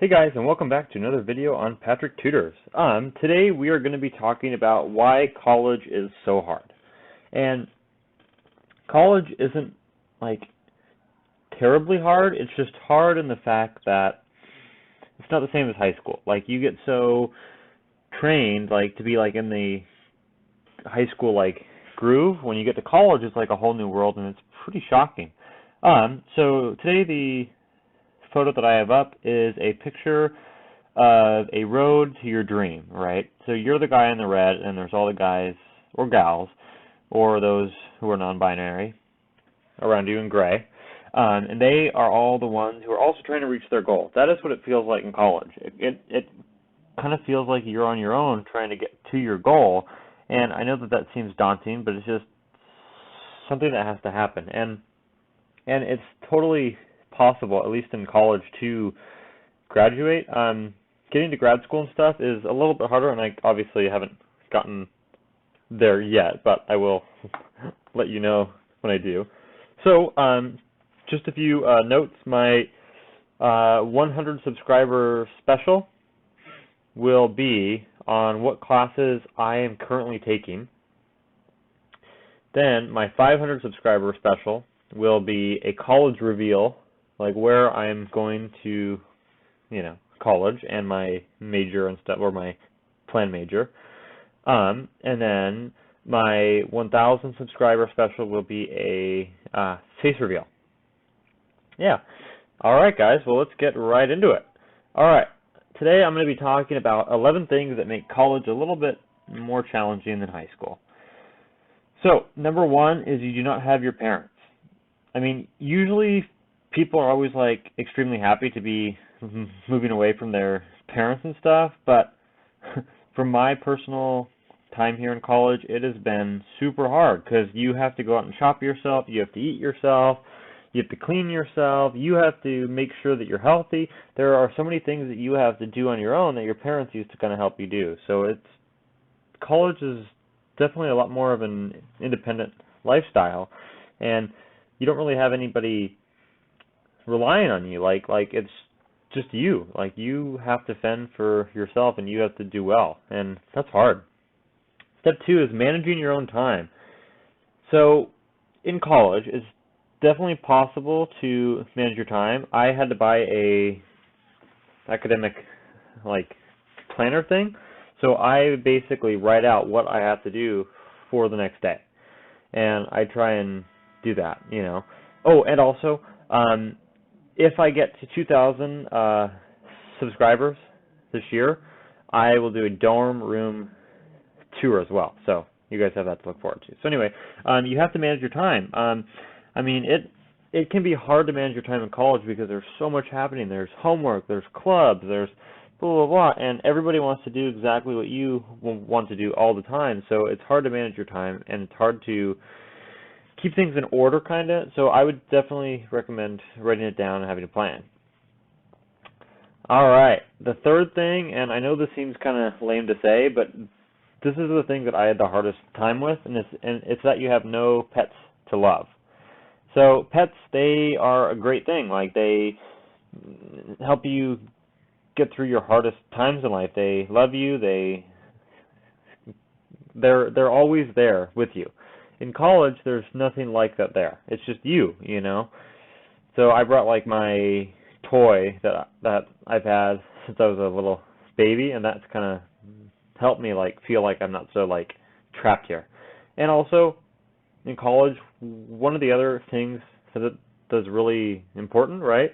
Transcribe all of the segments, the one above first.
Hey guys, and welcome back to another video on Patrick Tutors. Today we are going to be talking about why college is so hard. And college isn't like terribly hard, it's just hard in the fact that it's not the same as high school. Like you get so trained like to be like in the high school like groove. When you get to college it's like a whole new world and it's pretty shocking. So today the photo that I have up is a picture of a road to your dream, right? So you're the guy in the red, and there's all the guys or gals, or those who are non-binary, around you in gray, and they are all the ones who are also trying to reach their goal. That is what it feels like in college. It kind of feels like you're on your own trying to get to your goal, and I know that seems daunting, but it's just something that has to happen, and it's totally possible, at least in college, to graduate. Getting to grad school and stuff is a little bit harder, and I obviously haven't gotten there yet, but I will let you know when I do. So, just a few notes. My 100 subscriber special will be on what classes I am currently taking. Then my 500 subscriber special will be a college reveal, like where I'm going to, college and my major and stuff, or my planned major. And then my 1,000 subscriber special will be a face reveal. Yeah. All right, guys. Well, let's get right into it. All right. Today I'm going to be talking about 11 things that make college a little bit more challenging than high school. So, number one is you do not have your parents. I mean, usually people are always like extremely happy to be moving away from their parents and stuff, but from my personal time here in college, it has been super hard because you have to go out and shop yourself, you have to eat yourself, you have to clean yourself, you have to make sure that you're healthy. There are so many things that you have to do on your own that your parents used to kind of help you do. So college is definitely a lot more of an independent lifestyle, and you don't really have anybody relying on you. Like it's just you. Like you have to fend for yourself and you have to do well, and that's hard. Step two is managing your own time. So in college, it's definitely possible to manage your time. I had to buy a academic planner thing, so I basically write out what I have to do for the next day, and I try and do that, Oh, and also, if I get to 2,000 subscribers this year, I will do a dorm room tour as well. So you guys have that to look forward to. So anyway, you have to manage your time. I mean, it can be hard to manage your time in college because there's so much happening. There's homework, there's clubs, there's blah, blah, blah, and everybody wants to do exactly what you want to do all the time. So it's hard to manage your time, and it's hard to keep things in order, kind of. So I would definitely recommend writing it down and having a plan. All right, the third thing, and I know this seems kind of lame to say, but this is the thing that I had the hardest time with, and it's that you have no pets to love. So pets, they are a great thing. Like, they help you get through your hardest times in life. They love you. They're always there with you. In college, there's nothing like that there. It's just you, So I brought like my toy that I've had since I was a little baby, and that's kind of helped me like feel like I'm not so like trapped here. And also in college, one of the other things that's really important, right,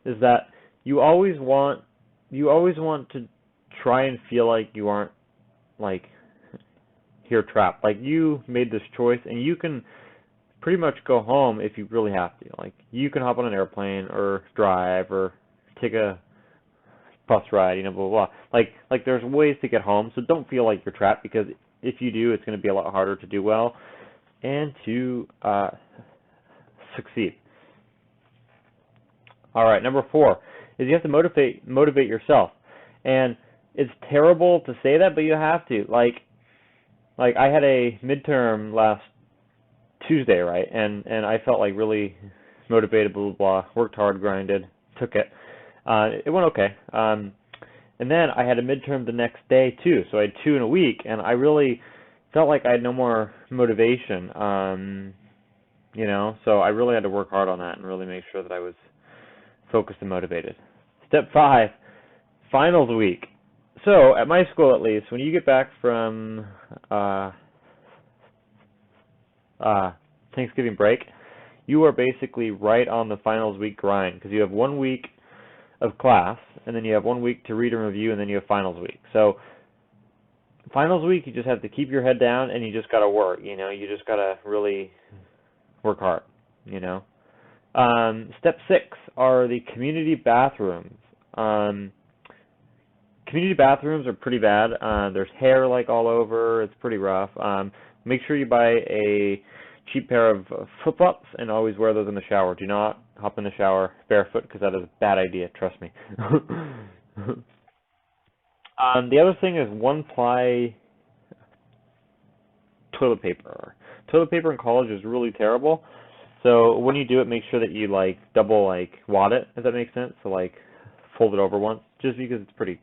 is that you always want to try and feel like you aren't like here trapped. Like you made this choice, and you can pretty much go home if you really have to. Like you can hop on an airplane or drive or take a bus ride, blah, blah, blah. Like there's ways to get home, so don't feel like you're trapped, because if you do, it's going to be a lot harder to do well and to succeed. All right, number 4 is you have to motivate yourself. And it's terrible to say that, but you have to. Like I had a midterm last Tuesday, right? And I felt like really motivated, blah, blah, blah, worked hard, grinded, took it. It went okay. And then I had a midterm the next day too, so I had 2 in a week, and I really felt like I had no more motivation. So I really had to work hard on that and really make sure that I was focused and motivated. Step 5, finals week. So at my school, at least, when you get back from Thanksgiving break, you are basically right on the finals week grind, because you have 1 week of class, and then you have 1 week to read and review, and then you have finals week. So finals week, you just have to keep your head down, and you just got to work. You just got to really work hard. Step 6 are the community bathrooms. Community bathrooms are pretty bad. There's hair like all over. It's pretty rough. Make sure you buy a cheap pair of flip-flops and always wear those in the shower. Do not hop in the shower barefoot, because that is a bad idea. Trust me. The other thing is 1-ply toilet paper. Toilet paper in college is really terrible. So when you do it, make sure that you double wad it, if that makes sense. So fold it over once, just because it's pretty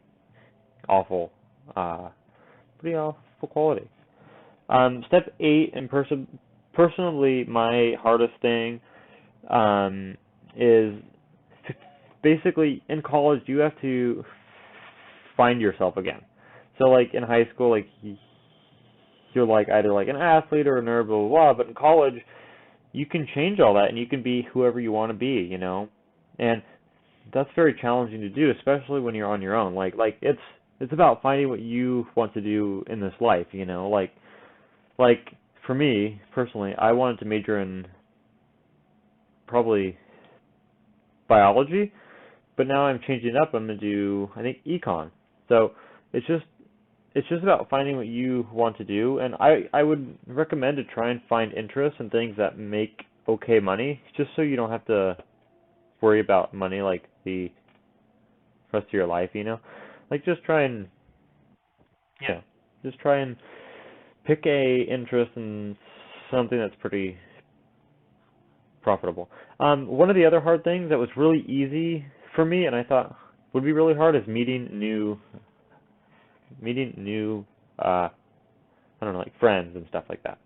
awful quality. Step 8, and personally my hardest thing is basically in college you have to find yourself again. So in high school, you're either an athlete or a nerd, blah blah blah. But in college, you can change all that and you can be whoever you want to be, and that's very challenging to do, especially when you're on your own. It's about finding what you want to do in this life, for me personally, I wanted to major in probably biology, but now I'm changing it up. I'm going to do, I think, econ. So it's just about finding what you want to do, and I would recommend to try and find interest in things that make okay money, just so you don't have to worry about money the rest of your life. Just try and pick a interest in something that's pretty profitable. One of the other hard things that was really easy for me, and I thought would be really hard, is meeting new friends and stuff like that.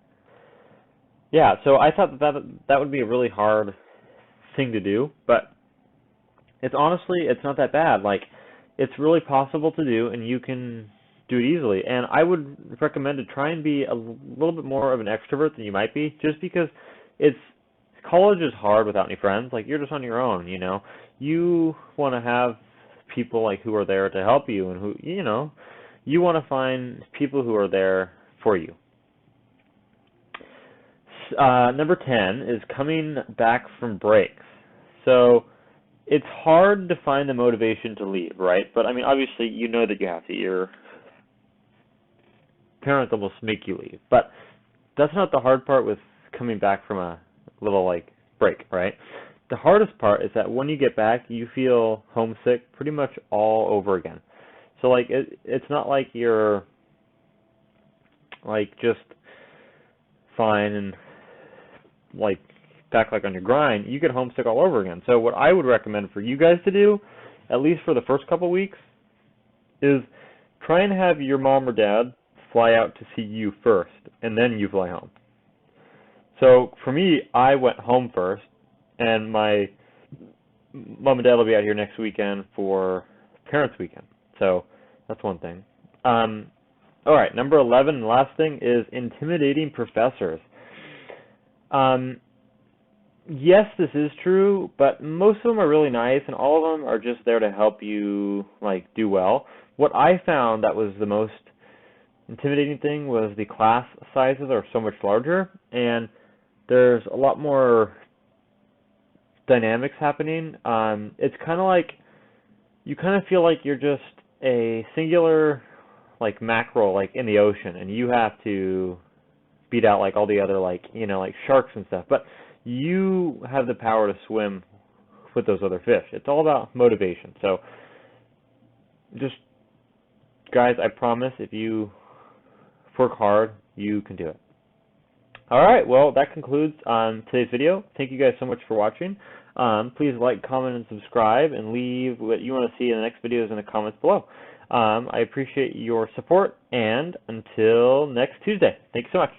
Yeah, so I thought that would be a really hard thing to do, but it's not that bad. It's really possible to do, and you can do it easily. And I would recommend to try and be a little bit more of an extrovert than you might be, just because college is hard without any friends. You're just on your own, You want to have people who are there to help you, and who, you want to find people who are there for you. Number 10 is coming back from breaks. So it's hard to find the motivation to leave, right? But I mean, obviously, that you have to. Your parents almost make you leave. But that's not the hard part with coming back from a little break, right? The hardest part is that when you get back, you feel homesick pretty much all over again. So it's not like you're just fine and back on your grind. You get homesick all over again. So what I would recommend for you guys to do, at least for the first couple weeks, is try and have your mom or dad fly out to see you first, and then you fly home. So for me, I went home first, and my mom and dad will be out here next weekend for parents' weekend. So that's one thing. All right, number 11, and the last thing, is intimidating professors. Yes, this is true, but most of them are really nice, and all of them are just there to help you do well. What I found that was the most intimidating thing was the class sizes are so much larger, and there's a lot more dynamics happening. It's kind of you kind of feel like you're just a singular mackerel in the ocean, and you have to beat out all the other sharks and stuff. But you have the power to swim with those other fish. It's all about motivation. So just, guys, I promise, if you work hard, you can do it. All right, well, that concludes today's video. Thank you guys so much for watching. Please like, comment, and subscribe, and leave what you want to see in the next videos in the comments below. I appreciate your support, and until next Tuesday, thanks so much.